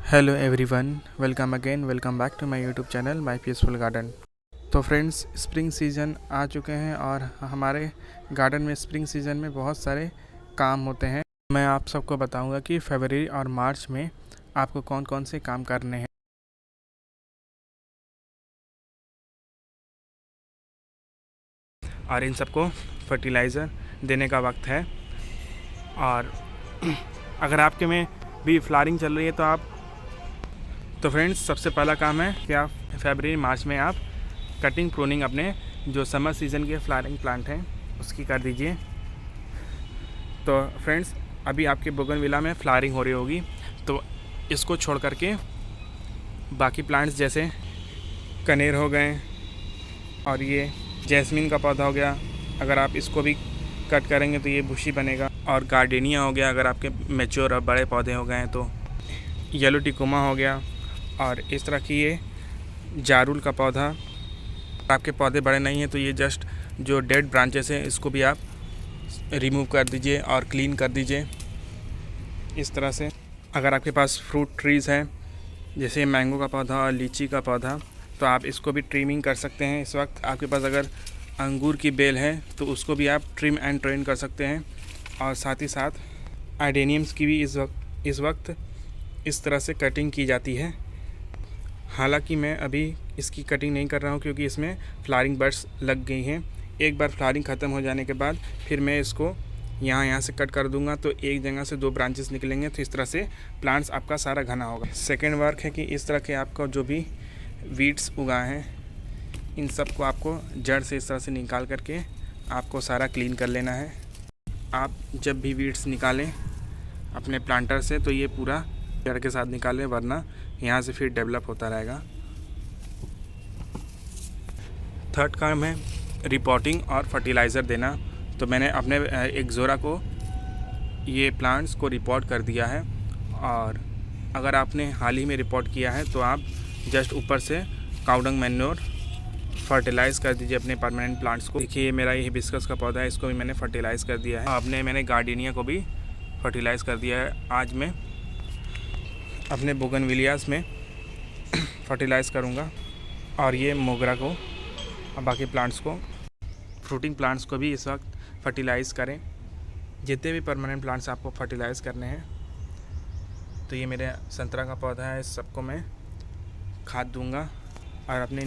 Hello everyone, welcome back to my YouTube channel my peaceful garden. तो friends, spring season आ चुके हैं और हमारे गार्डन में स्प्रिंग सीज़न में बहुत सारे काम होते हैं। मैं आप सबको बताऊंगा कि फरवरी और मार्च में आपको कौन कौन से काम करने हैं और इन सबको फर्टिलाइज़र देने का वक्त है। और अगर आपके में भी फ्लावरिंग चल रही है तो फ्रेंड्स, सबसे पहला काम है कि आप फरवरी मार्च में आप कटिंग प्रूनिंग अपने जो समर सीज़न के फ्लावरिंग प्लांट हैं उसकी कर दीजिए। तो फ्रेंड्स, अभी आपके बोगनविला में फ्लावरिंग हो रही होगी, तो इसको छोड़ करके बाकी प्लांट्स जैसे कनेर हो गए और ये जैस्मिन का पौधा हो गया, अगर आप इसको भी कट करेंगे तो ये बुशी बनेगा। और गार्डेनिया हो गया, अगर आपके मैच्योर और बड़े पौधे हो गए हैं तो येलो टिकोमा हो गया। और इस तरह की ये जारुल का पौधा, आपके पौधे बड़े नहीं हैं तो ये जस्ट जो डेड ब्रांचेस हैं इसको भी आप रिमूव कर दीजिए और क्लीन कर दीजिए इस तरह से। अगर आपके पास फ्रूट ट्रीज़ हैं जैसे मैंगो का पौधा और लीची का पौधा, तो आप इसको भी ट्रिमिंग कर सकते हैं। इस वक्त आपके पास अगर अंगूर की बेल है तो उसको भी आप ट्रिम एंड ट्रेन कर सकते हैं। और साथ ही साथ आइडेनियम्स की भी इस वक्त इस तरह से कटिंग की जाती है। हालांकि मैं अभी इसकी कटिंग नहीं कर रहा हूं क्योंकि इसमें फ्लावरिंग बड्स लग गई हैं। एक बार फ्लावरिंग ख़त्म हो जाने के बाद फिर मैं इसको यहाँ से कट कर दूंगा तो एक जगह से 2 ब्रांचेस निकलेंगे, तो इस तरह से प्लांट्स आपका सारा घना होगा। सेकेंड वर्क है कि इस तरह के आपको जो भी वीड्स उगाए हैं इन सब को आपको जड़ से इस तरह से निकाल करके आपको सारा क्लीन कर लेना है। आप जब भी वीड्स निकालें अपने प्लांटर से तो ये पूरा जड़ के साथ निकालें, वरना यहाँ से फिर डेवलप होता रहेगा। थर्ड काम है रिपोर्टिंग और फर्टिलाइज़र देना। तो मैंने अपने एक ज़ोरा को ये प्लांट्स को रिपोर्ट कर दिया है। और अगर आपने हाल ही में रिपोर्ट किया है तो आप जस्ट ऊपर से काउडंग मैन्योर फर्टिलाइज़ कर दीजिए अपने परमानेंट प्लांट्स को। देखिए, मेरा ये हिबिस्कस का पौधा है, इसको भी मैंने फर्टिलाइज़ कर दिया है। मैंने गार्डेनिया को भी फर्टिलाइज़ कर दिया है। आज मैं अपने बोगनविलियास में फर्टिलाइज़ करूँगा। और ये मोगरा को और बाकी प्लांट्स को, फ्रूटिंग प्लांट्स को भी इस वक्त फर्टिलाइज़ करें। जितने भी परमानेंट प्लांट्स आपको फर्टिलाइज़ करने हैं। तो ये मेरे संतरा का पौधा है, इस सबको मैं खाद दूंगा। और अपने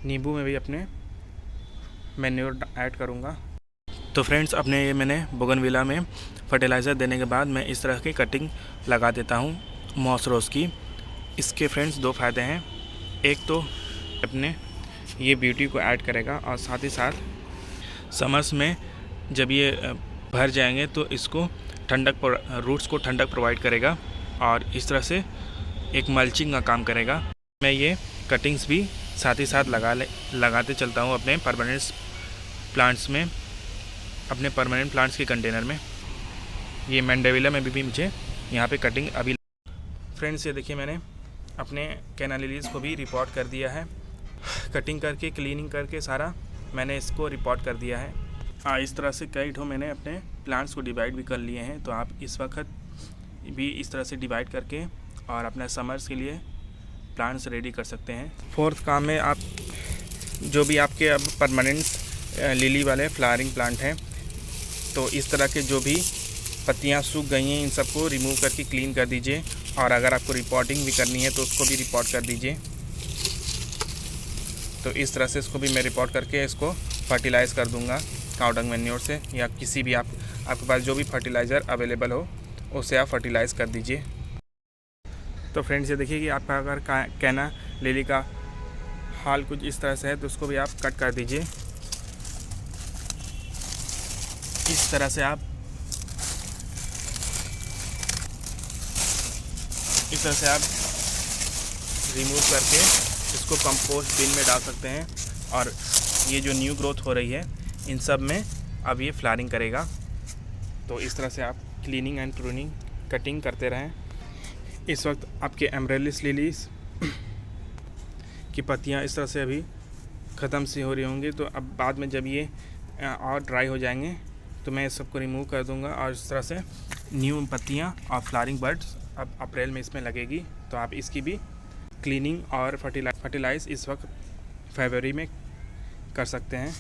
नींबू में भी अपने मैन्योर ऐड करूँगा। तो फ्रेंड्स, अपने ये मैंने बोगनविला में फर्टिलाइज़र देने के बाद मैं इस तरह की कटिंग लगा देता हूँ मॉस रोज़ की। इसके फ्रेंड्स 2 फ़ायदे हैं। एक तो अपने ये ब्यूटी को ऐड करेगा और साथ ही साथ समर्स में जब ये भर जाएंगे तो इसको रूट्स को ठंडक प्रोवाइड करेगा और इस तरह से एक मल्चिंग का काम करेगा। मैं ये कटिंग्स भी साथ ही साथ लगाते चलता हूँ अपने परमानेंट प्लांट्स में, अपने परमानेंट प्लांट्स के कंटेनर में। ये मैंडेविला में भी मुझे यहाँ पे कटिंग अभी। फ्रेंड्स, ये देखिए, मैंने अपने कैना लिलीज़ को भी रिपोर्ट कर दिया है। कटिंग करके क्लीनिंग करके सारा मैंने इसको रिपोर्ट कर दिया है। इस तरह से कई ठो मैंने अपने प्लांट्स को डिवाइड भी कर लिए हैं। तो आप इस वक्त भी इस तरह से डिवाइड करके और अपने समर्स के लिए प्लांट्स रेडी कर सकते हैं। फोर्थ काम में आप जो भी आपके अब परमानेंट लिली वाले फ्लावरिंग प्लांट हैं तो इस तरह के जो भी पत्तियां सूख गई हैं इन सबको रिमूव करके क्लीन कर दीजिए। और अगर आपको रिपोर्टिंग भी करनी है तो उसको भी रिपोर्ट कर दीजिए। तो इस तरह से इसको भी मैं रिपोर्ट करके इसको फर्टिलाइज़ कर दूंगा काउडंग मैन्योर से, या किसी भी आपके पास जो भी फर्टिलाइज़र अवेलेबल हो उसे आप फर्टिलाइज़ कर दीजिए। तो फ्रेंड्स, ये देखिए कि आपका अगर कैना लिली का हाल कुछ इस तरह से है तो उसको भी आप कट कर दीजिए। इस तरह से आप रिमूव करके इसको कंपोस्ट बिन में डाल सकते हैं। और ये जो न्यू ग्रोथ हो रही है इन सब में अब ये फ्लावरिंग करेगा। तो इस तरह से आप क्लीनिंग एंड प्रूनिंग कटिंग करते रहें। इस वक्त आपके एमरेलिस लिलीज़ की पत्तियां इस तरह से अभी ख़त्म सी हो रही होंगी, तो अब बाद में जब ये और ड्राई हो जाएंगे तो मैं इस सबको रिमूव कर दूंगा और इस तरह से न्यू पत्तियां और फ्लावरिंग बर्ड्स अब अप्रैल में इसमें लगेगी, तो आप इसकी भी क्लीनिंग और फर्टिलाइज इस वक्त फरवरी में कर सकते हैं।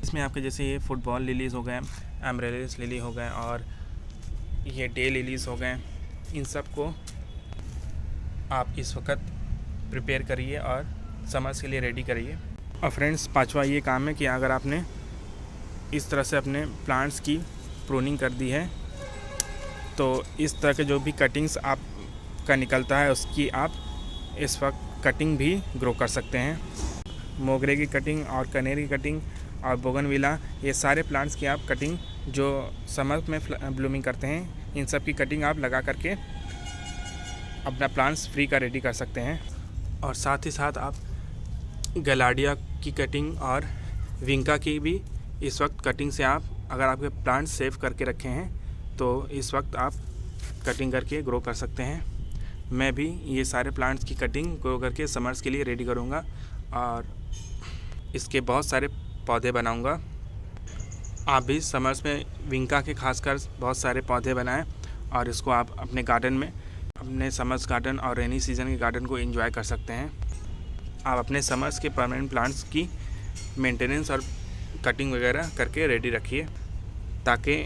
इसमें आपके जैसे ये फुटबॉल लिलीज़ हो गए, एमरेलिस लिली हो गए और ये डे लिलीज़ हो गए, इन सब को आप इस वक्त प्रिपेयर करिए और समर्स के लिए रेडी करिए। और फ्रेंड्स, पांचवा ये काम है कि अगर आपने इस तरह से अपने प्लांट्स की प्रूनिंग कर दी है तो इस तरह के जो भी कटिंग्स आपका निकलता है उसकी आप इस वक्त कटिंग भी ग्रो कर सकते हैं। मोगरे की कटिंग और कनेरी की कटिंग और बोगनविला, ये सारे प्लांट्स की आप कटिंग जो समर में ब्लूमिंग करते हैं, इन सब की कटिंग आप लगा करके अपना प्लांट्स फ्री का रेडी कर सकते हैं। और साथ ही साथ आप गलाडिया की कटिंग और विंका की भी इस वक्त कटिंग से आप, अगर आपके प्लांट्स सेव करके रखे हैं तो इस वक्त आप कटिंग करके ग्रो कर सकते हैं। मैं भी ये सारे प्लांट्स की कटिंग ग्रो करके समर्स के लिए रेडी करूँगा और इसके बहुत सारे पौधे बनाऊँगा। आप भी समर्स में विंका के खासकर बहुत सारे पौधे बनाएं और इसको आप अपने गार्डन में, अपने समर्स गार्डन और रेनी सीजन के गार्डन को एंजॉय कर सकते हैं। आप अपने समर्स के परमानेंट प्लांट्स की मेंटेनेंस और कटिंग वगैरह करके रेडी रखिए ताकि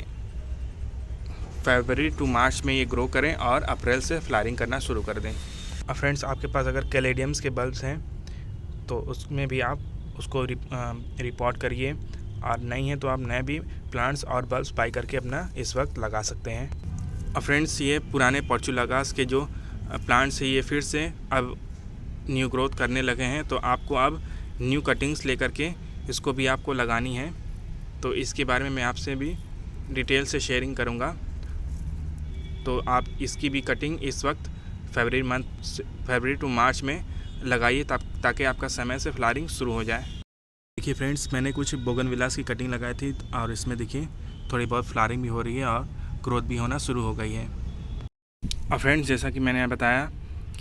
फरवरी टू मार्च में ये ग्रो करें और अप्रैल से फ्लावरिंग करना शुरू कर दें। और फ्रेंड्स, आपके पास अगर कैलेडियम्स के बल्ब्स हैं तो उसमें भी आप उसको रिपोर्ट करिए, और नहीं है तो आप नए भी प्लांट्स और बल्ब्स बाई करके अपना इस वक्त लगा सकते हैं। और फ्रेंड्स, ये पुराने पोर्चुलागास के जो प्लांट्स हैं ये फिर से अब न्यू ग्रोथ करने लगे हैं, तो आपको अब न्यू कटिंग्स लेकर के इसको भी आपको लगानी है। तो इसके बारे में मैं आपसे भी डिटेल से शेयरिंग करूँगा। तो आप इसकी भी कटिंग इस वक्त फरवरी टू मार्च में लगाइए ताकि आपका समय से फ्लावरिंग शुरू हो जाए। देखिए फ्रेंड्स, मैंने कुछ बोगनविलास की कटिंग लगाई थी और इसमें देखिए थोड़ी बहुत फ्लावरिंग भी हो रही है और ग्रोथ भी होना शुरू हो गई है। और फ्रेंड्स, जैसा कि मैंने बताया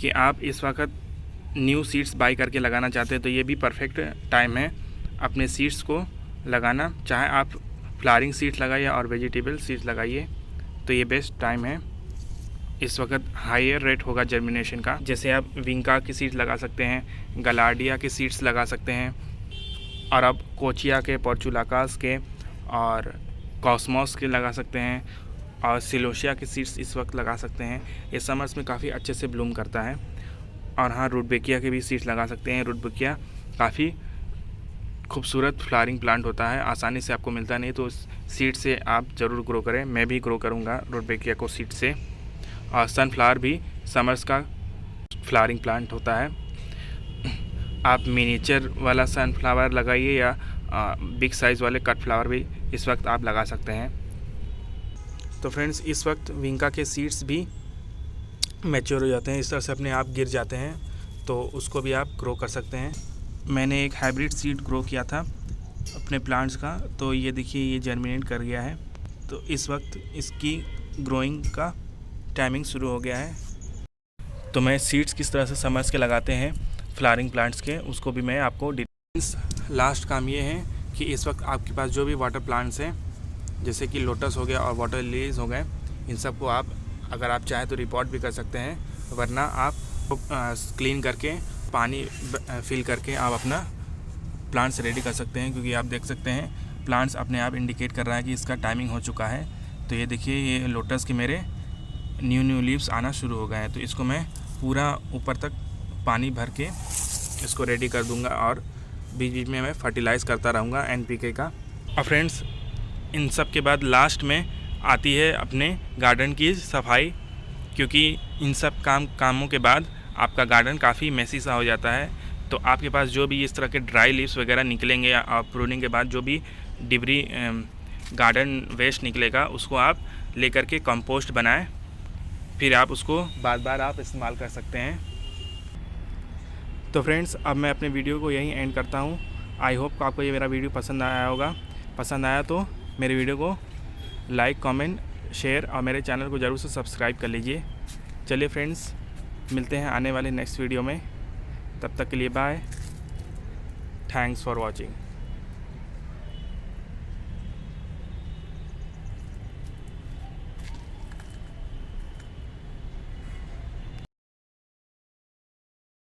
कि आप इस वक्त न्यू सीड्स बाई करके लगाना चाहते हैं तो ये भी परफेक्ट टाइम है अपने सीड्स को लगाना। चाहे आप फ्लावरिंग सीड्स लगाइए और वेजिटेबल सीड्स लगाइए, तो ये बेस्ट टाइम है। इस वक्त हायर रेट होगा जर्मिनेशन का। जैसे आप विंका की सीड्स लगा सकते हैं, गलाडिया के सीड्स लगा सकते हैं, और अब कोचिया के, पोर्चुलाकास के और कॉस्मोस के लगा सकते हैं, और सिलोशिया के सीड्स इस वक्त लगा सकते हैं। ये समर्स में काफ़ी अच्छे से ब्लूम करता है। और हाँ, रुडबेकिया के भी सीड्स लगा सकते हैं। रुडबेकिया काफ़ी खूबसूरत फ्लावरिंग प्लांट होता है, आसानी से आपको मिलता नहीं, तो सीड से आप ज़रूर ग्रो करें। मैं भी ग्रो करूँगा रुडबेकिया को सीड से। और सनफ्लावर भी समर्स का फ्लावरिंग प्लांट होता है। आप मिनीचर वाला सनफ्लावर लगाइए या बिग साइज़ वाले कट फ्लावर भी इस वक्त आप लगा सकते हैं। तो फ्रेंड्स, इस वक्त विंका के सीड्स भी मैच्योर हो जाते हैं, इस तरह से अपने आप गिर जाते हैं, तो उसको भी आप ग्रो कर सकते हैं। मैंने एक हाइब्रिड सीड ग्रो किया था अपने प्लांट्स का, तो ये देखिए ये जर्मिनेट कर गया है। तो इस वक्त इसकी ग्रोइंग का टाइमिंग शुरू हो गया है। तो मैं सीड्स किस तरह से समर्स के लगाते हैं फ्लावरिंग प्लांट्स के, उसको भी मैं आपको डिटेल्स। लास्ट काम ये है कि इस वक्त आपके पास जो भी वाटर प्लांट्स हैं, जैसे कि लोटस हो गया और वाटर लिलीज हो गए, इन सब को आप अगर आप चाहें तो रिपोर्ट भी कर सकते हैं, वरना आप क्लीन करके पानी फिल करके आप अपना प्लांट्स रेडी कर सकते हैं। क्योंकि आप देख सकते हैं प्लांट्स अपने आप इंडिकेट कर रहा है कि इसका टाइमिंग हो चुका है। तो ये देखिए ये लोटस के मेरे न्यू लीव्स आना शुरू हो गए हैं, तो इसको मैं पूरा ऊपर तक पानी भर के इसको रेडी कर दूंगा और बीच बीच में मैं फर्टिलाइज़ करता रहूँगा NPK का। और फ्रेंड्स, इन सब के बाद लास्ट में आती है अपने गार्डन की सफाई, क्योंकि इन सब कामों के बाद आपका गार्डन काफ़ी मेसी सा हो जाता है। तो आपके पास जो भी इस तरह के ड्राई लीव्स वगैरह निकलेंगे और प्रूनिंग के बाद जो भी डिब्री गार्डन वेस्ट निकलेगा, उसको आप लेकर के कंपोस्ट बनाएं, फिर आप उसको बार बार आप इस्तेमाल कर सकते हैं। तो फ्रेंड्स, अब मैं अपने वीडियो को यहीं एंड करता हूँ। आई होप आपको ये मेरा वीडियो पसंद आया होगा। पसंद आया तो मेरे वीडियो को लाइक, कमेंट, शेयर और मेरे चैनल को ज़रूर से सब्सक्राइब कर लीजिए। चलिए फ्रेंड्स, मिलते हैं आने वाले नेक्स्ट वीडियो में। तब तक के लिए बाय। Thanks for watching.